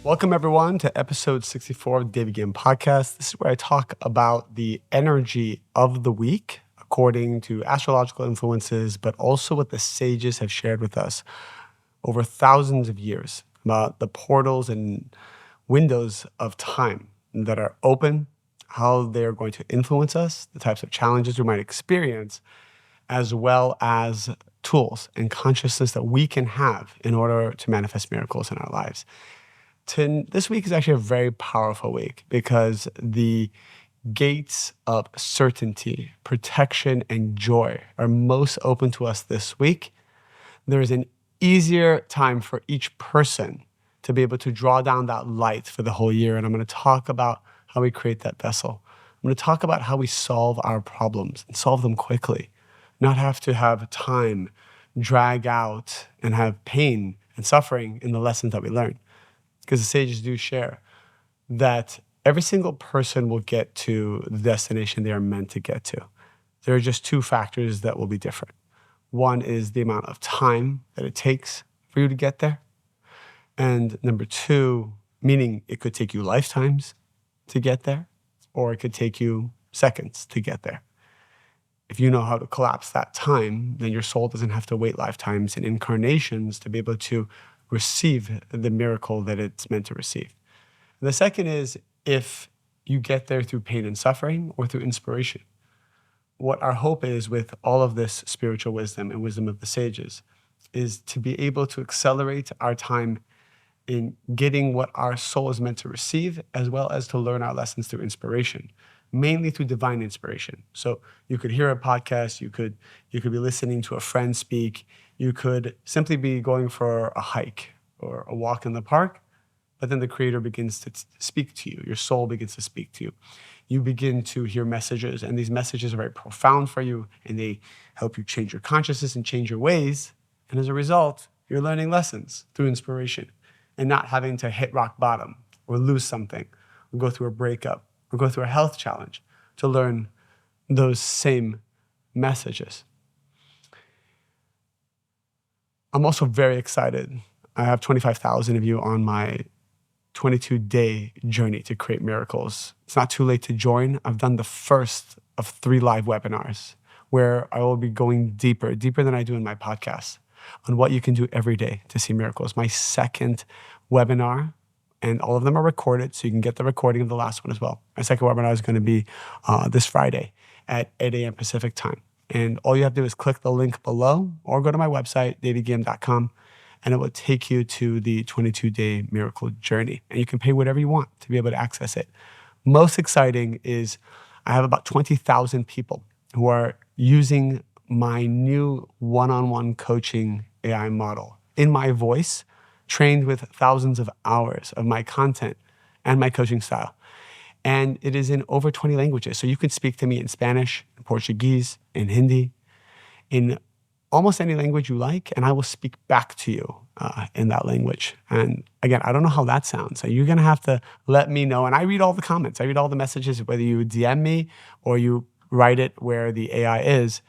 Welcome, everyone, to episode 64 of the Ghiyam podcast. This is where I talk about the energy of the week according to astrological influences, but also what the sages have shared with us over thousands of years about the portals and windows of time that are open, how they are going to influence us, the types of challenges we might experience, as well as tools and consciousness that we can have in order to manifest miracles in our lives. This week is actually a very powerful week because the gates of certainty, protection, and joy are most open to us this week. There is an easier time for each person to be able to draw down that light for the whole year. And I'm going to talk about how we create that vessel. I'm going to talk about how we solve our problems and solve them quickly, not have to have time drag out and have pain and suffering in the lessons that we learn. Because the sages do share that every single person will get to the destination they are meant to get to. There are just two factors that will be different. One is the amount of time that it takes for you to get there. And number two, meaning it could take you lifetimes to get there, or it could take you seconds to get there. If you know how to collapse that time, then your soul doesn't have to wait lifetimes and incarnations to be able to receive the miracle that it's meant to receive. And the second is if you get there through pain and suffering or through inspiration. What our hope is with all of this spiritual wisdom and wisdom of the sages is to be able to accelerate our time in getting what our soul is meant to receive, as well as to learn our lessons through inspiration, mainly through divine inspiration. So you could hear a podcast, you could be listening to a friend speak, you could simply be going for a hike or a walk in the park, but then the Creator begins to speak to you. Your soul begins to speak to you. You begin to hear messages, and these messages are very profound for you, and they help you change your consciousness and change your ways. And as a result, you're learning lessons through inspiration and not having to hit rock bottom or lose something or go through a breakup or go through a health challenge to learn those same messages. I'm also very excited. I have 25,000 of you on my 22-day journey to create miracles. It's not too late to join. I've done the first of 3 live webinars where I will be going deeper than I do in my podcast on what you can do every day to see miracles. My second webinar, and all of them are recorded, so you can get the recording of the last one as well. My second webinar is going to be this Friday at 8 a.m. Pacific time. And all you have to do is click the link below or go to my website, davidghiyam.com, and it will take you to the 22-day miracle journey. And you can pay whatever you want to be able to access it. Most exciting is I have about 20,000 people who are using my new one-on-one coaching AI model in my voice, trained with thousands of hours of my content and my coaching style. And it is in over 20 languages. So you can speak to me in Spanish, in Portuguese, in Hindi, in almost any language you like, and I will speak back to you in that language. And again, I don't know how that sounds. So you're going to have to let me know. And I read all the comments. I read all the messages, whether you DM me or you write it where the AI is.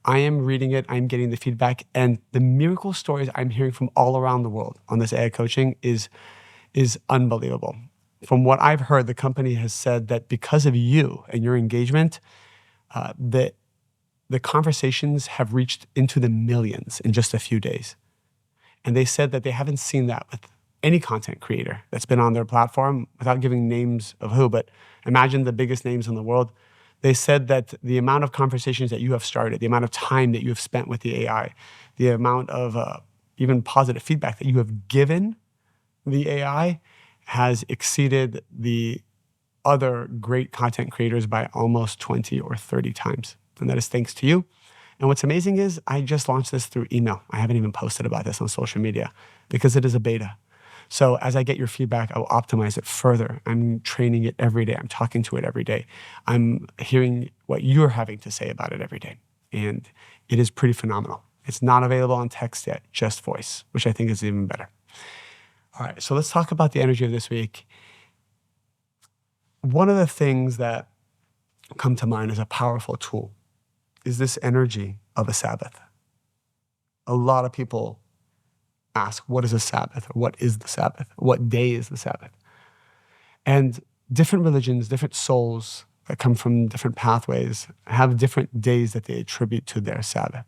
I am reading it. I'm getting the feedback. And the miracle stories I'm hearing from all around the world on this AI coaching is unbelievable. From what I've heard, the company has said that because of you and your engagement, the conversations have reached into the millions in just a few days. And they said that they haven't seen that with any content creator that's been on their platform, without giving names of who, but imagine the biggest names in the world. They said that the amount of conversations that you have started, the amount of time that you have spent with the AI, the amount of even positive feedback that you have given the AI has exceeded the other great content creators by almost 20 or 30 times. And that is thanks to you. And what's amazing is I just launched this through email. I haven't even posted about this on social media because it is a beta. So as I get your feedback, I will optimize it further. I'm training it every day. I'm talking to it every day. I'm hearing what you're having to say about it every day. And it is pretty phenomenal. It's not available on text yet, just voice, which I think is even better. All right, so let's talk about the energy of this week. One of the things that come to mind as a powerful tool is this energy of a Sabbath. A lot of people ask, what is a Sabbath? Or what is the Sabbath? What day is the Sabbath? And different religions, different souls that come from different pathways have different days that they attribute to their Sabbath.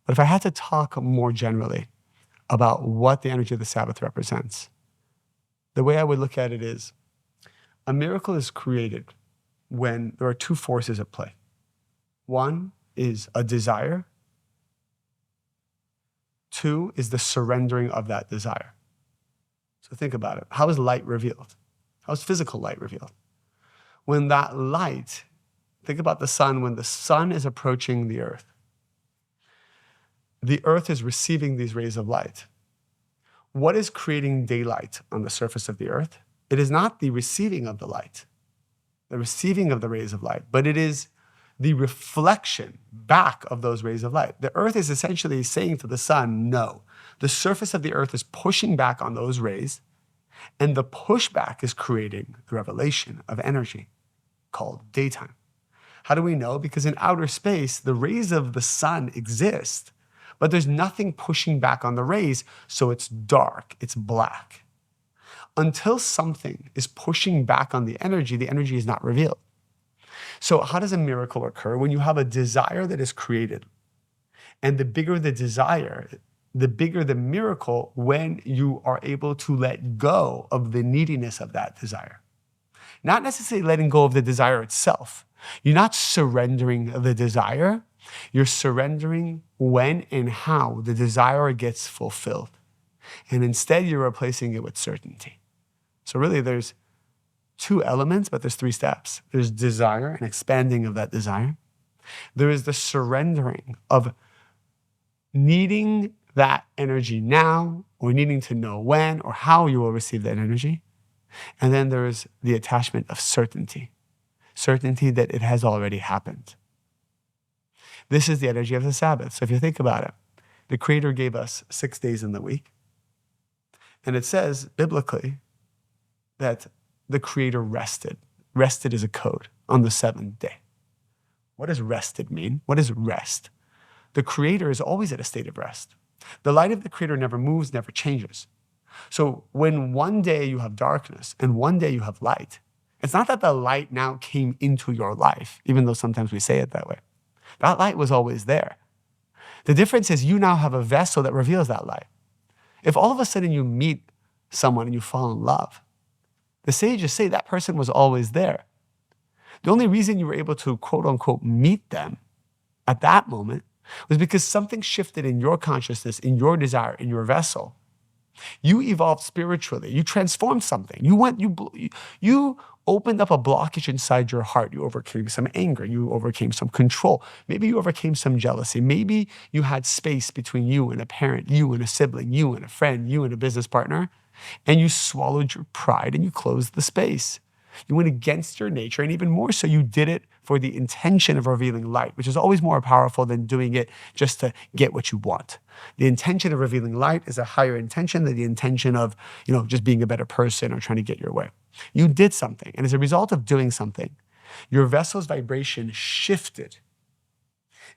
But if I had to talk more generally about what the energy of the Sabbath represents, the way I would look at it is a miracle is created when there are two forces at play. One is a desire. Two is the surrendering of that desire. So think about it. How is light revealed? How is physical light revealed? When that light, think about the sun, when the sun is approaching the earth is receiving these rays of light. What is creating daylight on the surface of the earth? It is not the receiving of the light, the receiving of the rays of light, but it is the reflection back of those rays of light. The earth is essentially saying to the sun, no. The surface of the earth is pushing back on those rays, and the pushback is creating the revelation of energy called daytime. How do we know? Because in outer space, the rays of the sun exist, but there's nothing pushing back on the rays, so it's dark, it's black. Until something is pushing back on the energy is not revealed. So how does a miracle occur? When you have a desire that is created, and the bigger the desire, the bigger the miracle when you are able to let go of the neediness of that desire. Not necessarily letting go of the desire itself. You're not surrendering the desire. You're surrendering when and how the desire gets fulfilled. And instead, you're replacing it with certainty. So really, there's two elements, but there's three steps. There's desire and expanding of that desire. There is the surrendering of needing that energy now, or needing to know when or how you will receive that energy. And then there is the attachment of certainty that it has already happened. This is the energy of the Sabbath. So if you think about it, the Creator gave us 6 days in the week. And it says biblically that the Creator rested. Rested is a code on the seventh day. What does rested mean? What is rest? The Creator is always at a state of rest. The light of the Creator never moves, never changes. So when one day you have darkness and one day you have light, it's not that the light now came into your life, even though sometimes we say it that way. That light was always there. The difference is you now have a vessel that reveals that light. If all of a sudden you meet someone and you fall in love, the sages say that person was always there. The only reason you were able to, quote unquote, meet them at that moment was because something shifted in your consciousness, in your desire, in your vessel. You evolved spiritually. You transformed something. You opened up a blockage inside your heart. You overcame some anger. You overcame some control. Maybe you overcame some jealousy. Maybe you had space between you and a parent, you and a sibling, you and a friend, you and a business partner, and you swallowed your pride and you closed the space. You went against your nature, and even more so, you did it for the intention of revealing light, which is always more powerful than doing it just to get what you want. The intention of revealing light is a higher intention than the intention of, just being a better person or trying to get your way. You did something, and as a result of doing something, your vessel's vibration shifted.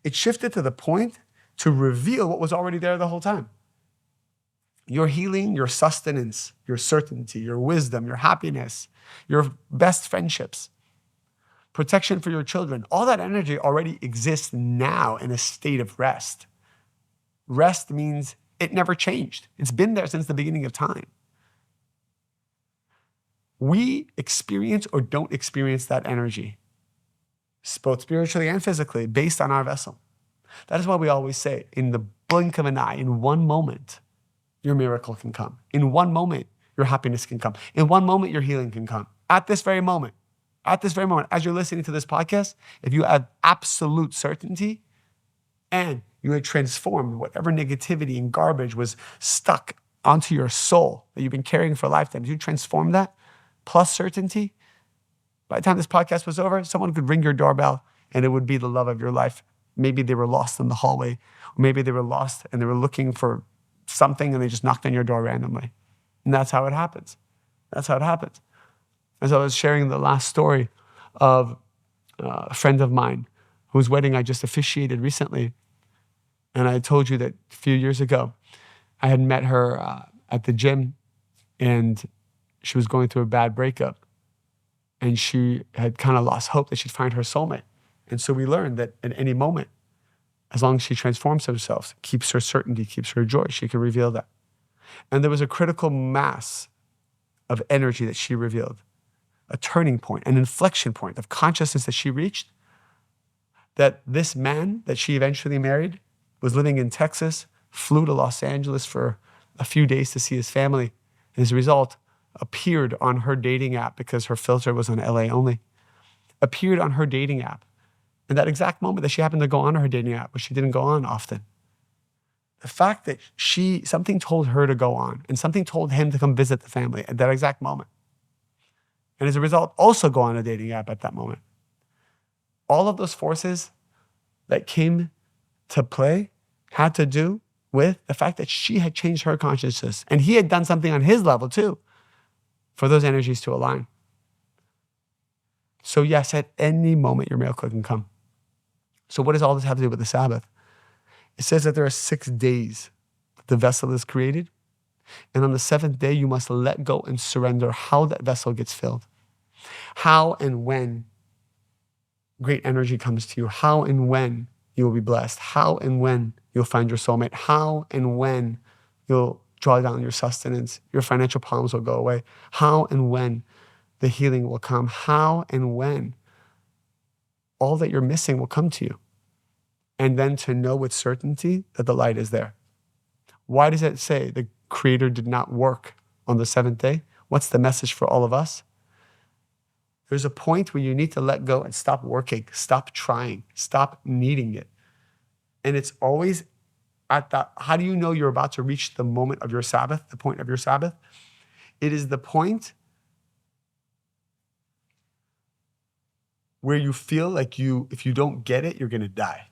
It shifted to the point to reveal what was already there the whole time. Your healing, your sustenance, your certainty, your wisdom, your happiness, your best friendships, protection for your children, all that energy already exists now in a state of rest. Rest means it never changed. It's been there since the beginning of time. We experience or don't experience that energy, both spiritually and physically, based on our vessel. That is why we always say, in the blink of an eye, in one moment, your miracle can come. In one moment, your happiness can come. In one moment, your healing can come. At this very moment, as you're listening to this podcast, if you have absolute certainty and you had transformed whatever negativity and garbage was stuck onto your soul that you've been carrying for lifetimes, you transform that, plus certainty, by the time this podcast was over, someone could ring your doorbell and it would be the love of your life. Maybe they were lost in the hallway, or maybe they were lost and they were looking for something and they just knocked on your door randomly. And that's how it happens. That's how it happens. As I was sharing the last story of a friend of mine whose wedding I just officiated recently, and I told you that a few years ago, I had met her at the gym, and she was going through a bad breakup, and she had kind of lost hope that she'd find her soulmate. And so we learned that at any moment, as long as she transforms herself, keeps her certainty, keeps her joy, she can reveal that. And there was a critical mass of energy that she revealed, a turning point, an inflection point of consciousness that she reached, that this man that she eventually married was living in Texas, flew to Los Angeles for a few days to see his family, and as a result, appeared on her dating app because her filter was on LA only, appeared on her dating app. And that exact moment that she happened to go on her dating app, which she didn't go on often. The fact that something told her to go on and something told him to come visit the family at that exact moment. And as a result, also go on a dating app at that moment. All of those forces that came to play had to do with the fact that she had changed her consciousness and he had done something on his level too for those energies to align. So yes, at any moment your miracle can come. So what does all this have to do with the Sabbath? It says that there are 6 days that the vessel is created. And on the 7th day, you must let go and surrender how that vessel gets filled. How and when great energy comes to you. How and when you will be blessed. How and when you'll find your soulmate. How and when you'll draw down your sustenance. Your financial problems will go away. How and when the healing will come. How and when all that you're missing will come to you. And then to know with certainty that the light is there. Why does it say the Creator did not work on the 7th day? What's the message for all of us? There's a point where you need to let go and stop working, stop trying, stop needing it. And it's always at that, how do you know you're about to reach the moment of your Sabbath, the point of your Sabbath? It is the point where you feel like if you don't get it, you're going to die.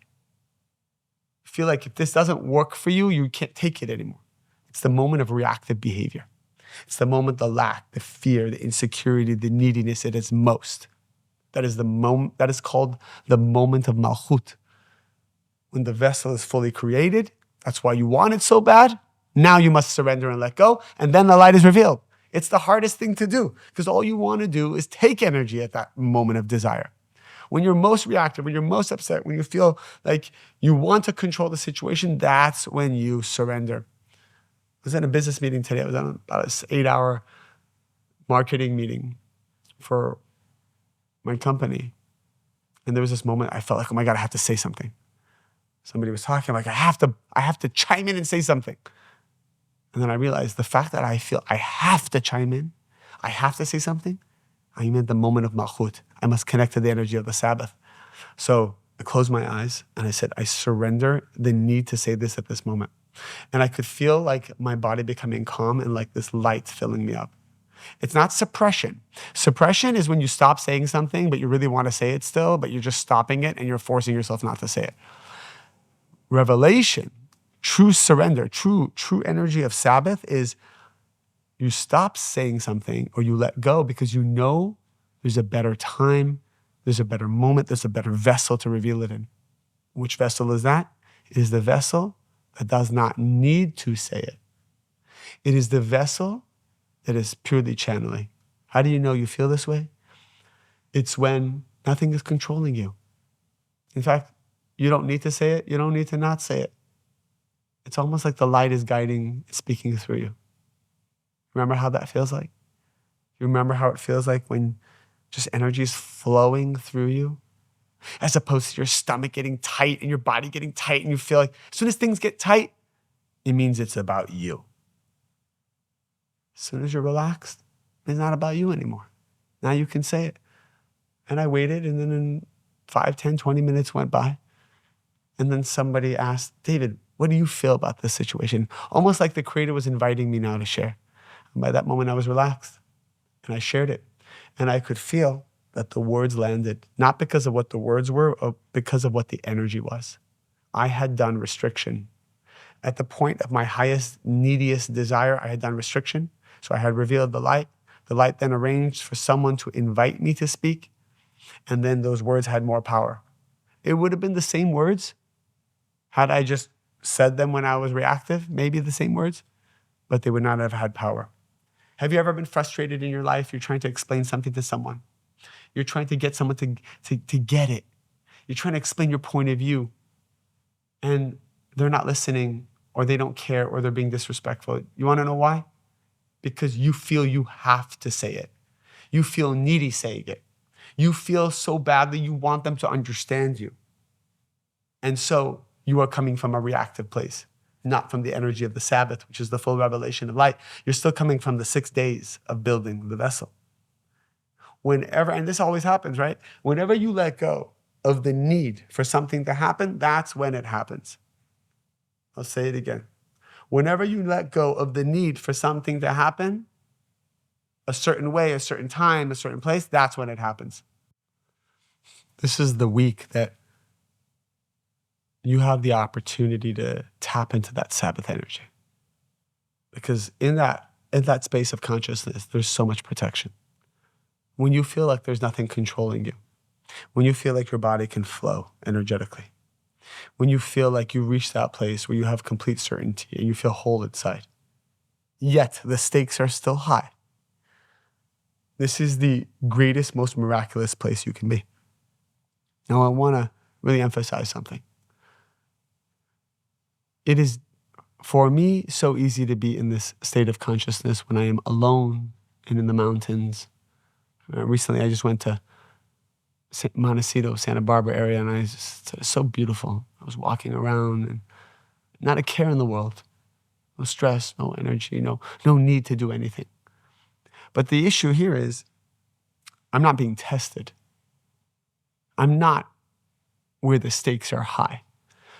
Feel like if this doesn't work for you, you can't take it anymore. It's the moment of reactive behavior. It's the moment the lack, the fear, the insecurity, the neediness it is most. That is the moment. That is called the moment of Malchut. When the vessel is fully created, that's why you want it so bad. Now you must surrender and let go, and then the light is revealed. It's the hardest thing to do because all you want to do is take energy at that moment of desire. When you're most reactive, when you're most upset, when you feel like you want to control the situation, that's when you surrender. I was in a business meeting today. I was on about an 8-hour marketing meeting for my company. And there was this moment I felt like, oh my God, I have to say something. Somebody was talking, I'm like, I have to chime in and say something. And then I realized the fact that I feel I have to chime in, I have to say something, I'm in the moment of Malchut. I must connect to the energy of the Sabbath. So I closed my eyes and I said, I surrender the need to say this at this moment. And I could feel like my body becoming calm and like this light filling me up. It's not suppression. Suppression is when you stop saying something, but you really want to say it still, but you're just stopping it and you're forcing yourself not to say it. Revelation, true surrender, true energy of Sabbath is you stop saying something or you let go because you know there's a better time, there's a better moment, there's a better vessel to reveal it in. Which vessel is that? It is the vessel that does not need to say it. It is the vessel that is purely channeling. How do you know you feel this way? It's when nothing is controlling you. In fact, you don't need to say it, you don't need to not say it. It's almost like the light is guiding, speaking through you. Remember how that feels like? You remember how it feels like when just energy is flowing through you? As opposed to your stomach getting tight and your body getting tight and you feel like as soon as things get tight, it means it's about you. As soon as you're relaxed, it's not about you anymore. Now you can say it. And I waited and then in 5, 10, 20 minutes went by. And then somebody asked, David, what do you feel about this situation? Almost like the Creator was inviting me now to share. And by that moment, I was relaxed and I shared it. And I could feel that the words landed, not because of what the words were, or because of what the energy was. I had done restriction. At the point of my highest, neediest desire, I had done restriction. So I had revealed the light. The light then arranged for someone to invite me to speak. And then those words had more power. It would have been the same words had I just said them when I was reactive, maybe the same words, but they would not have had power. Have you ever been frustrated in your life? You're trying to explain something to someone. You're trying to get someone to get it. You're trying to explain your point of view, and they're not listening, or they don't care, or they're being disrespectful. You want to know why? Because you feel you have to say it. You feel needy saying it. You feel so badly you want them to understand you. And so you are coming from a reactive place, not from the energy of the Sabbath, which is the full revelation of light. You're still coming from the 6 days of building the vessel. Whenever, and this always happens, right? Whenever you let go of the need for something to happen, that's when it happens. I'll say it again. Whenever you let go of the need for something to happen, a certain way, a certain time, a certain place, that's when it happens. This is the week that you have the opportunity to tap into that Sabbath energy. Because in that space of consciousness, there's so much protection. When you feel like there's nothing controlling you, when you feel like your body can flow energetically, when you feel like you reach that place where you have complete certainty and you feel whole inside, yet the stakes are still high. This is the greatest, most miraculous place you can be. Now, I want to really emphasize something. It is, for me, so easy to be in this state of consciousness when I am alone and in the mountains. Recently, I just went to Montecito, Santa Barbara area, and it's so beautiful. I was walking around and not a care in the world. No stress, no energy, no need to do anything. But the issue here is I'm not being tested. I'm not where the stakes are high.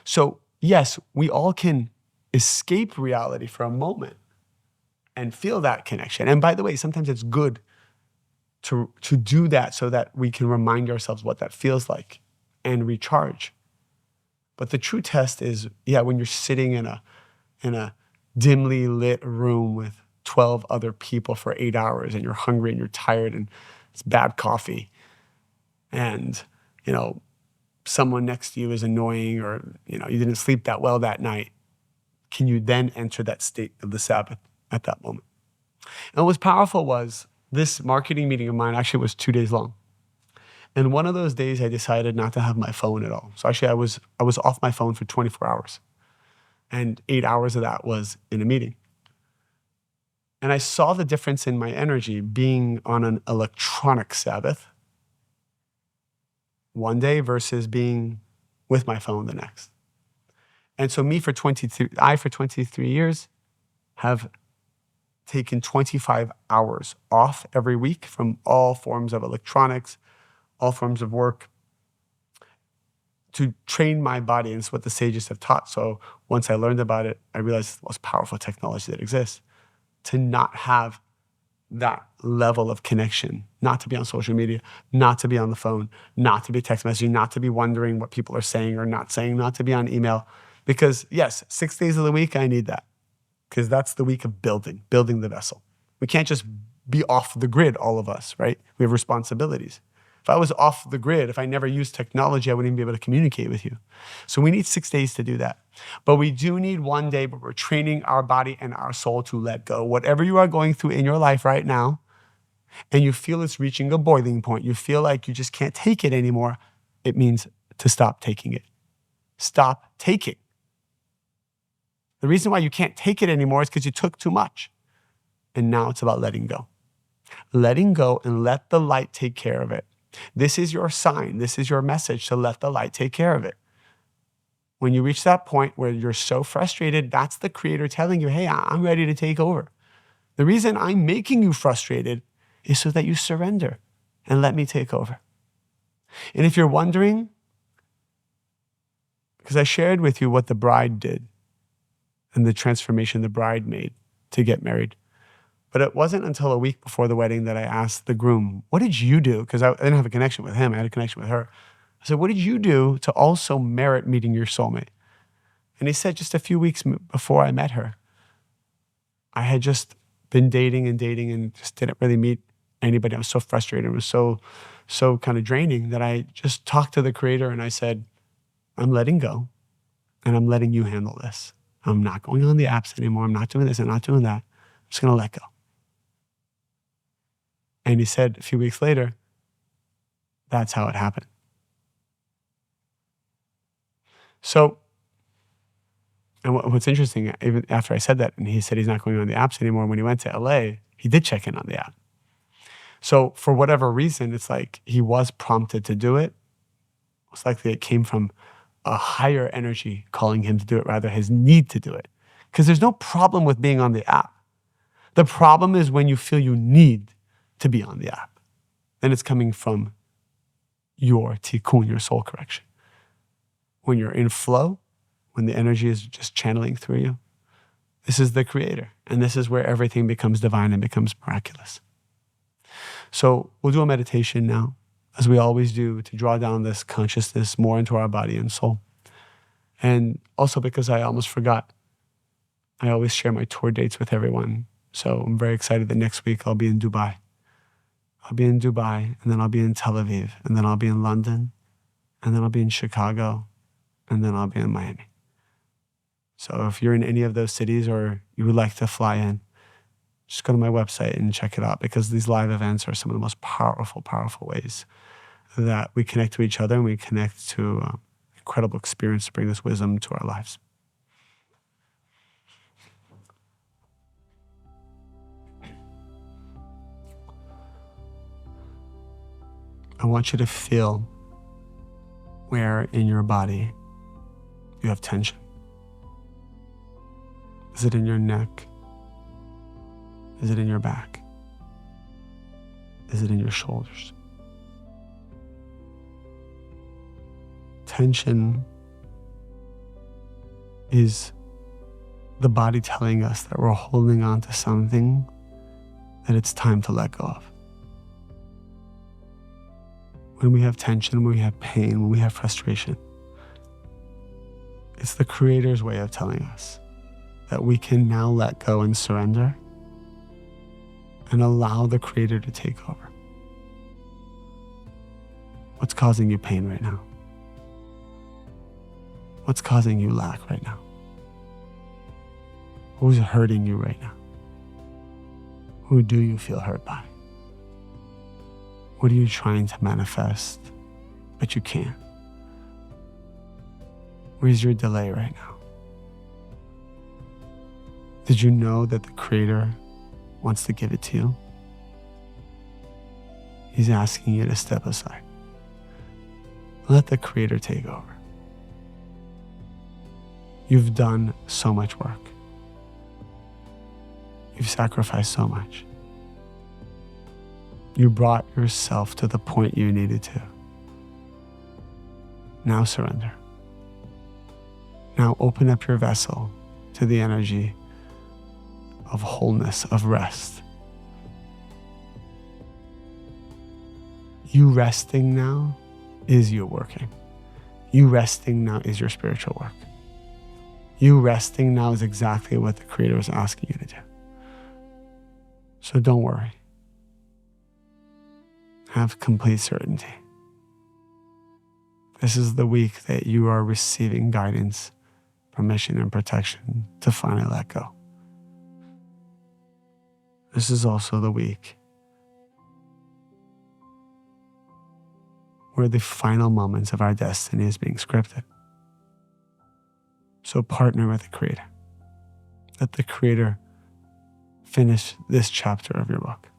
So yes, we all can escape reality for a moment and feel that connection. And by the way, sometimes it's good to do that so that we can remind ourselves what that feels like and recharge. But the true test is, when you're sitting in a dimly lit room with 12 other people for 8 hours and you're hungry and you're tired and it's bad coffee and, someone next to you is annoying or, you didn't sleep that well that night, can you then enter that state of the Sabbath at that moment? And what was powerful was this marketing meeting of mine actually was 2 days long. And one of those days I decided not to have my phone at all. So actually I was off my phone for 24 hours. And 8 hours of that was in a meeting. And I saw the difference in my energy being on an electronic Sabbath one day versus being with my phone the next. And so for 23 years have taken 25 hours off every week from all forms of electronics, all forms of work, to train my body. And it's what the sages have taught. So once I learned about it, I realized it's the most powerful technology that exists. To not have that level of connection, not to be on social media, not to be on the phone, not to be text messaging, not to be wondering what people are saying or not saying, not to be on email. Because yes, 6 days of the week, I need that. Because that's the week of building the vessel. We can't just be off the grid, all of us, right? We have responsibilities. If I was off the grid, if I never used technology, I wouldn't even be able to communicate with you. So we need 6 days to do that. But we do need 1 day where we're training our body and our soul to let go. Whatever you are going through in your life right now, and you feel it's reaching a boiling point, you feel like you just can't take it anymore, it means to stop taking it. Stop taking. The reason why you can't take it anymore is because you took too much. And now it's about letting go. Letting go and let the light take care of it. This is your sign. This is your message to let the light take care of it. When you reach that point where you're so frustrated, that's the Creator telling you, hey, I'm ready to take over. The reason I'm making you frustrated is so that you surrender and let me take over. And if you're wondering, because I shared with you what the bride did and the transformation the bride made to get married. But it wasn't until a week before the wedding that I asked the groom, what did you do? Because I didn't have a connection with him. I had a connection with her. I said, what did you do to also merit meeting your soulmate? And he said, just a few weeks before I met her, I had just been dating and just didn't really meet anybody. I was so frustrated. It was so kind of draining that I just talked to the Creator and I said, I'm letting go. and I'm letting you handle this. I'm not going on the apps anymore. I'm not doing this. I'm not doing that. I'm just going to let go. And he said a few weeks later, that's how it happened. So, and what's interesting, even after I said that, and he said he's not going on the apps anymore, when he went to LA, he did check in on the app. So for whatever reason, it's like he was prompted to do it. Most likely it came from a higher energy calling him to do it, rather his need to do it. Because there's no problem with being on the app. The problem is when you feel you need to be on the app. Then it's coming from your tikkun, your soul correction. When you're in flow, when the energy is just channeling through you, this is the creator. And this is where everything becomes divine and becomes miraculous. So we'll do a meditation now, as we always do, to draw down this consciousness more into our body and soul. And also because I almost forgot, I always share my tour dates with everyone. So I'm very excited that next week I'll be in Dubai. I'll be in Dubai, and then I'll be in Tel Aviv, and then I'll be in London, and then I'll be in Chicago, and then I'll be in Miami. So if you're in any of those cities or you would like to fly in, just go to my website and check it out, because these live events are some of the most powerful, powerful ways that we connect to each other and we connect to incredible experience to bring this wisdom to our lives. I want you to feel where in your body you have tension. Is it in your neck? Is it in your back? Is it in your shoulders? Tension is the body telling us that we're holding on to something that it's time to let go of. When we have tension, when we have pain, when we have frustration, it's the Creator's way of telling us that we can now let go and surrender and allow the Creator to take over. What's causing you pain right now? What's causing you lack right now? Who's hurting you right now? Who do you feel hurt by? What are you trying to manifest, but you can't? Where's your delay right now? Did you know that the Creator wants to give it to you? He's asking you to step aside. Let the Creator take over. You've done so much work. You've sacrificed so much. You brought yourself to the point you needed to. Now surrender. Now open up your vessel to the energy of wholeness, of rest. You resting now is you working. You resting now is your spiritual work. You resting now is exactly what the Creator is asking you to do. So don't worry. Have complete certainty. This is the week that you are receiving guidance, permission, and protection to finally let go. This is also the week where the final moments of our destiny is being scripted. So partner with the Creator. Let the Creator finish this chapter of your book.